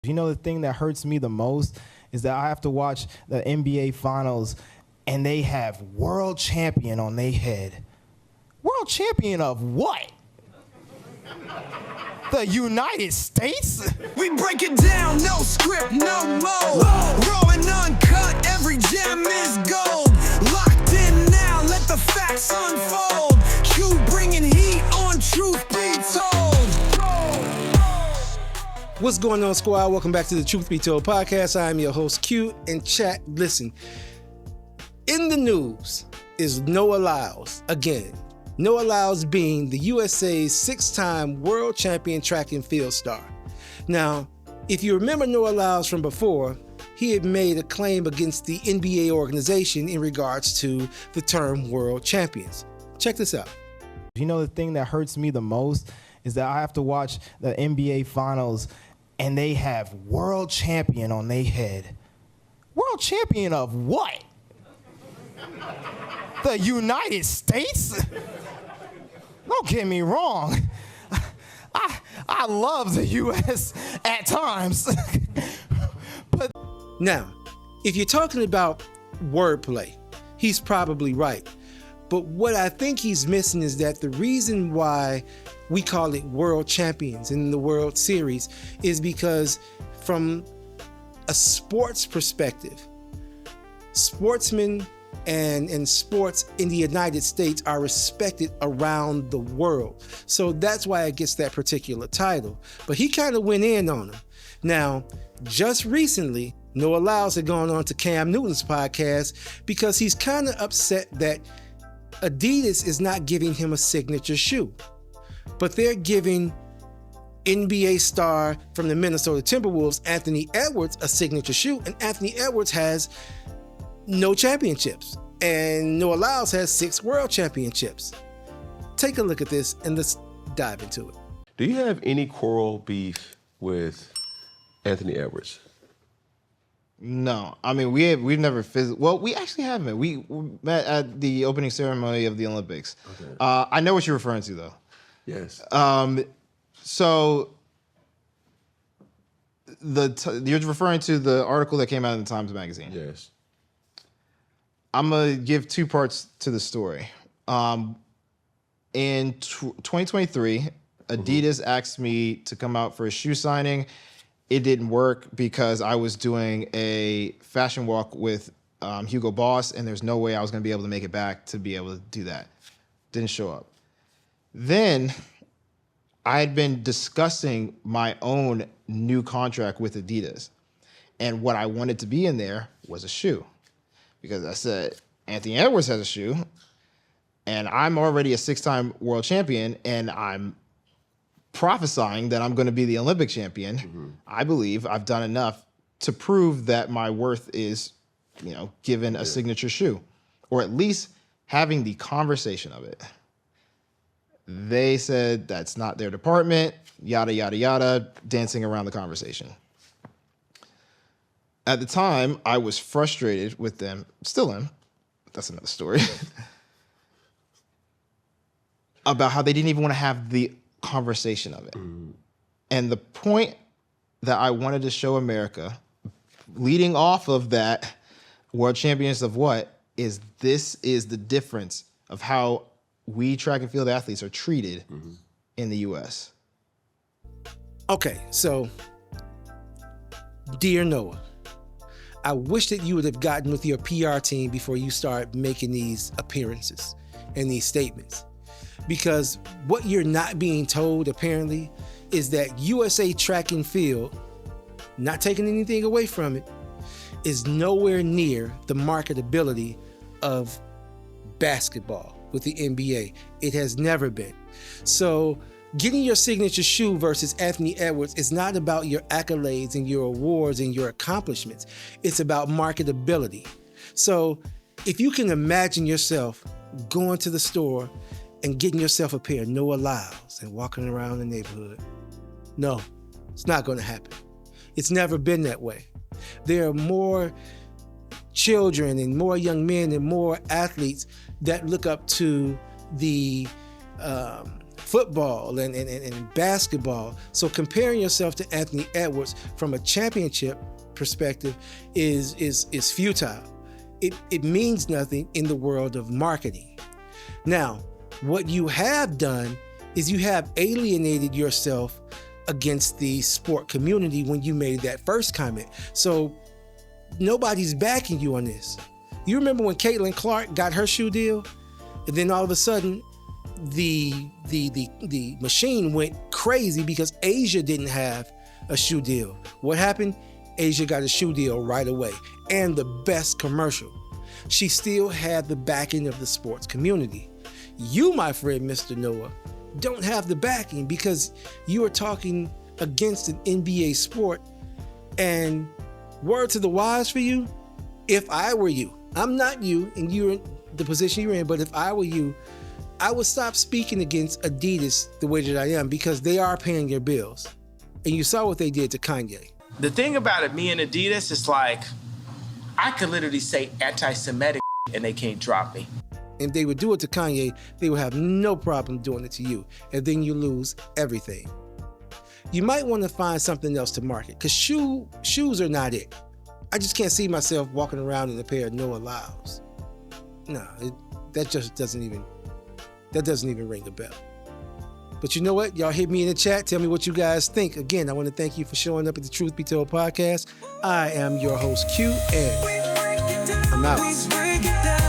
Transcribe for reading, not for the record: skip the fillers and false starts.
You know, the thing that hurts me the most is that I have to watch the NBA Finals and they have world champion on their head. World champion of what? The United States? We break it down, no script, no mode. Raw and uncut, every gem is gold. Locked in now, let the facts unfold. Q bringing heat on Truth Be Told. What's going on, squad? Welcome back to the Truth Be Told podcast. I'm your host, Q. And chat, listen. In the news is Noah Lyles again. Noah Lyles being the USA's 6-time world champion track and field star. Now, if you remember Noah Lyles from before, he had made a claim against the NBA organization in regards to the term world champions. Check this out. You know, the thing that hurts me the most is that I have to watch the NBA Finals and they have world champion on their head. World champion of what? The United States? Don't get me wrong. I love the U.S. at times. But Now, if you're talking about wordplay, he's probably right. But what I think he's missing is that the reason why we call it world champions in the World Series is because from a sports perspective, sportsmen and sports in the United States are respected around the world. So that's why it gets that particular title. But he kind of went in on him. Now, just recently, Noah Lyles had gone on to Cam Newton's podcast because he's kind of upset that Adidas is not giving him a signature shoe, but they're giving NBA star from the Minnesota Timberwolves, Anthony Edwards, a signature shoe, and Anthony Edwards has no championships, and Noah Lyles has 6 world championships. Take a look at this and let's dive into it. Do you have any quarrel beef with Anthony Edwards? no, I mean we've never well, we actually haven't. We met at the opening ceremony of the Olympics. Okay. I know what you're referring to though. Yes. So you're referring to the article that came out in the Times Magazine. Yes. I'm gonna give 2 parts to the story. In 2023, Adidas asked me to come out for a shoe signing. It didn't work because I was doing a fashion walk with Hugo Boss, and there's no way I was gonna be able to make it back to be able to do that. Didn't show up. Then I had been discussing my own new contract with Adidas, and what I wanted to be in there was a shoe. Because I said, Anthony Edwards has a shoe, and I'm already a 6-time world champion, and I'm prophesying that I'm going to be the Olympic champion. Mm-hmm. I believe I've done enough to prove that my worth is, given a signature shoe, or at least having the conversation of it. They said that's not their department, yada, yada, yada, dancing around the conversation. At the time, I was frustrated with them, still am, that's another story, about how they didn't even want to have the conversation of it. Mm. And the point that I wanted to show America, leading off of that world champions of what, is this is the difference of how we track and field athletes are treated in the U.S. Okay, so, dear Noah, I wish that you would have gotten with your PR team before you start making these appearances and these statements. Because what you're not being told, apparently, is that USA Track and Field, not taking anything away from it, is nowhere near the marketability of basketball with the NBA. It has never been. So getting your signature shoe versus Anthony Edwards is not about your accolades and your awards and your accomplishments. It's about marketability. So if you can imagine yourself going to the store and getting yourself a pair of Noah Lyles and walking around the neighborhood, no, it's not going to happen. It's never been that way. There are more children and more young men and more athletes that look up to the football and basketball. So comparing yourself to Anthony Edwards from a championship perspective is futile. It means nothing in the world of marketing. Now, what you have done is you have alienated yourself against the sport community when you made that first comment. So nobody's backing you on this. You remember when Caitlin Clark got her shoe deal? And then all of a sudden, the machine went crazy because Asia didn't have a shoe deal. What happened? Asia got a shoe deal right away, and the best commercial. She still had the backing of the sports community. You, my friend, Mr. Noah, don't have the backing because you are talking against an NBA sport. And word to the wise for you, if I were you, I'm not you, and you're in the position you're in, but if I were you, I would stop speaking against Adidas the way that I am, because they are paying your bills. And you saw what they did to Kanye. The thing about it, me and Adidas, is like, I could literally say anti-Semitic and they can't drop me. And they would do it to Kanye, they would have no problem doing it to you. And then you lose everything. You might want to find something else to market, because shoes are not it. I just can't see myself walking around in a pair of Noah Lyles. No, that doesn't even ring a bell. But you know what? Y'all hit me in the chat. Tell me what you guys think. Again, I want to thank you for showing up at the Truth Be Told podcast. I am your host, Q, and I'm out.